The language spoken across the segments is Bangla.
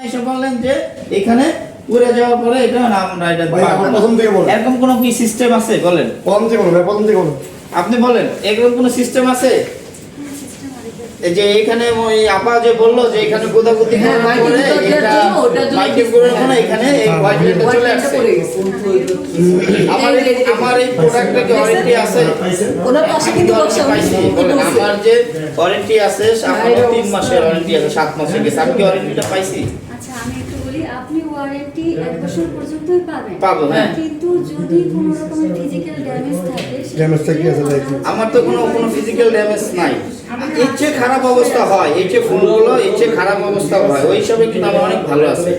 এসে বললেন যে এখানে উড়ে যাওয়ার পরে এটা না আমরা এটা ভাই আমার প্রথম থেকে বলেন এরকম কোনো কি সিস্টেম আছে বলেন প্রথম থেকে বলেন প্রথম থেকে বলেন আপনি বলেন এরকম কোনো সিস্টেম আছে এই যে এখানে ওই আপা যে বললো যে এখানে গোদাগুদি করার পরে এটা মাইকে করে না এখানে এই হোয়াইট লাইটটা চলে আসছে আমার এই প্রোডাক্টে কি ওয়ারেন্টি আছে ওনার পাশে কিন্তু বক্স পাইছি বলেন আমার যে ওয়ারেন্টি আছে আপনার 3 মাসের ওয়ারেন্টি আছে 7 মাসের গেছে আমি কি ওয়ারেন্টিটা পাইছি আচ্ছা আমি একটু বলি আপনি ওয়ারেন্টি 1 বছর পর্যন্তই পাবেন পাবো হ্যাঁ কিন্তু যদি কোনো রকমের ফিজিক্যাল ড্যামেজ থাকে ড্যামেজ থেকে আছে দেখি আমার তো কোনো ফিজিক্যাল ড্যামেজ নাই এর চেয়ে খারাপ অবস্থা হয় এই যে ফোনগুলো এর চেয়ে খারাপ অবস্থা হয় ওই হিসাবে কিন্তু আমার অনেক ভালো আছে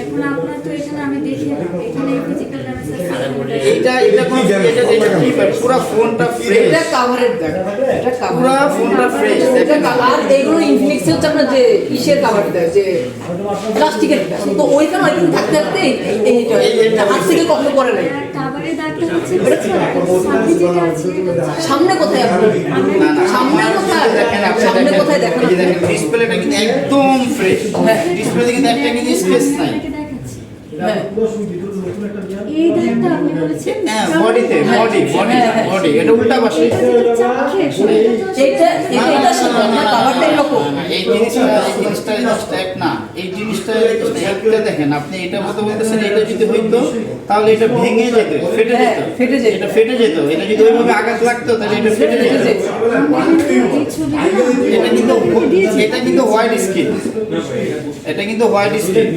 এখন আপনার তো এখানে আমি দেখি এখানে ফিজিক্যাল ড্যামেজ আছে এটা কোন এটা কি পুরো ফোনটা ফ্রেশ এটা কভারের দেখ এটা পুরো ফোনটা ফ্রেশ এটা আর এইগুলো ইনফিনিক্স হচ্ছে আপনার যে ইসের কভার দেয় যে প্লাস্টিকের তো ওইখানে ওইখানে থাকতে থাকতে এইটা হাত থেকে কখনো পড়ে নাই কভারে দাগটা হচ্ছে সামনে যেটা আছে সামনে কোথায় আপনি সামনে কোথায় দেখেন আপনি সামনে কোথায় দেখেন এই দেখেন ডিসপ্লেটা কিন্তু একদম ফ্রেশ ডিসপ্লেতে কিন্তু একটা কিছু স্পেস নাই হ্যাঁ এই দাগটা আপনি বলেছেন হ্যাঁ বডি বডি এটা উল্টা পাশে এটা এটা সামনে কভারটা এরকম এই জিনিসটা এক না এই জিনিসটা একটা দেখেন আপনি এটা মতো বলতেছেন এটা যদি হইতো তাহলে এটা ভেঙে যেত ফেটে যেত এটা ফেটে যেত এটা যদি ওইভাবে আঘাত লাগতো তাহলে এটা ফেটে যেত এটা কিন্তু হোয়াইট স্কিন এটা কিন্তু হোয়াইট স্কিন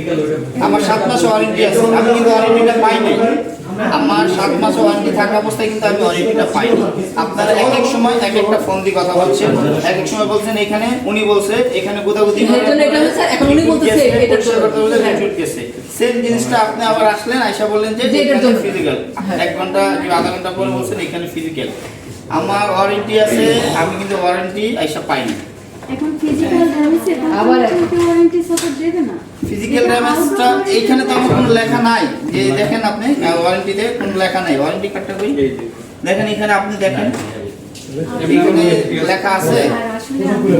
আমার 7 মাস ওয়ারেন্টি আছে আমি কিন্তু ওয়ারেন্টিটা পাইনি আমার 7 মাস ওয়ারেন্টি থাকা অবস্থায় কিন্তু আমি ওয়ারেন্টিটা পাইনি আপনারা এক এক সময় এক একটা ফোন দিয়ে কথা বলছেন এক এক সময় বলছেন এখানে উনি বলছে এখানে গোদাগুদি এটা হচ্ছে এখন উনি বলতেছে এটা গেছে সেম জিনিসটা আপনি আবার আসলেন আয়শা বললেন যে এটা ফিজিক্যাল 1 ঘন্টা কি আধা ঘন্টা পরে বলছেন এখানে ফিজিক্যাল আমার ওয়ারেন্টি আছে আমি কিন্তু ওয়ারেন্টি আয়শা পাইনি এখন ফিজিক্যাল ড্যামেজে আবার ওয়ারেন্টি সাপোর্ট দেবে না ফিজিক্যাল ড্যামেজটা এইখানে তো আমার কোনো লেখা নাই যে দেখেন আপনি ওয়ারেন্টিতে কোনো লেখা নাই ওয়ারেন্টি কার্ডটা কই দেখেন এখানে আপনি দেখেন এখানে লেখা আছে আর আসলে আপনি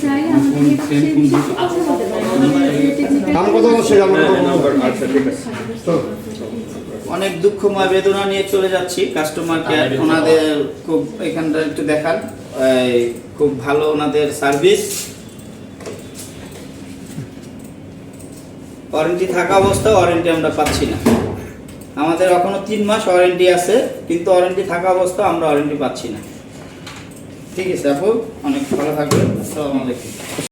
চাইলে আমাদের সেম কথা বলতে পারেন আমার কথা বলছি আমার কথা আচ্ছা ঠিক আছে অনেক দুঃখময় বেদনা নিয়ে চলে যাচ্ছি কাস্টমার কেয়ার ওনাদের খুব এখানটা একটু দেখান খুব ভালো ওনাদের সার্ভিস ওয়ারেন্টি থাকা অবস্থা ওয়ারেন্টি আমরা পাচ্ছি না আমাদের এখনো 3 মাস ওয়ারেন্টি আছে কিন্তু ওয়ারেন্টি থাকা অবস্থা আমরা ওয়ারেন্টি পাচ্ছি না ঠিক আছে আপু অনেক ভালো থাকবেন আসসালামু আলাইকুম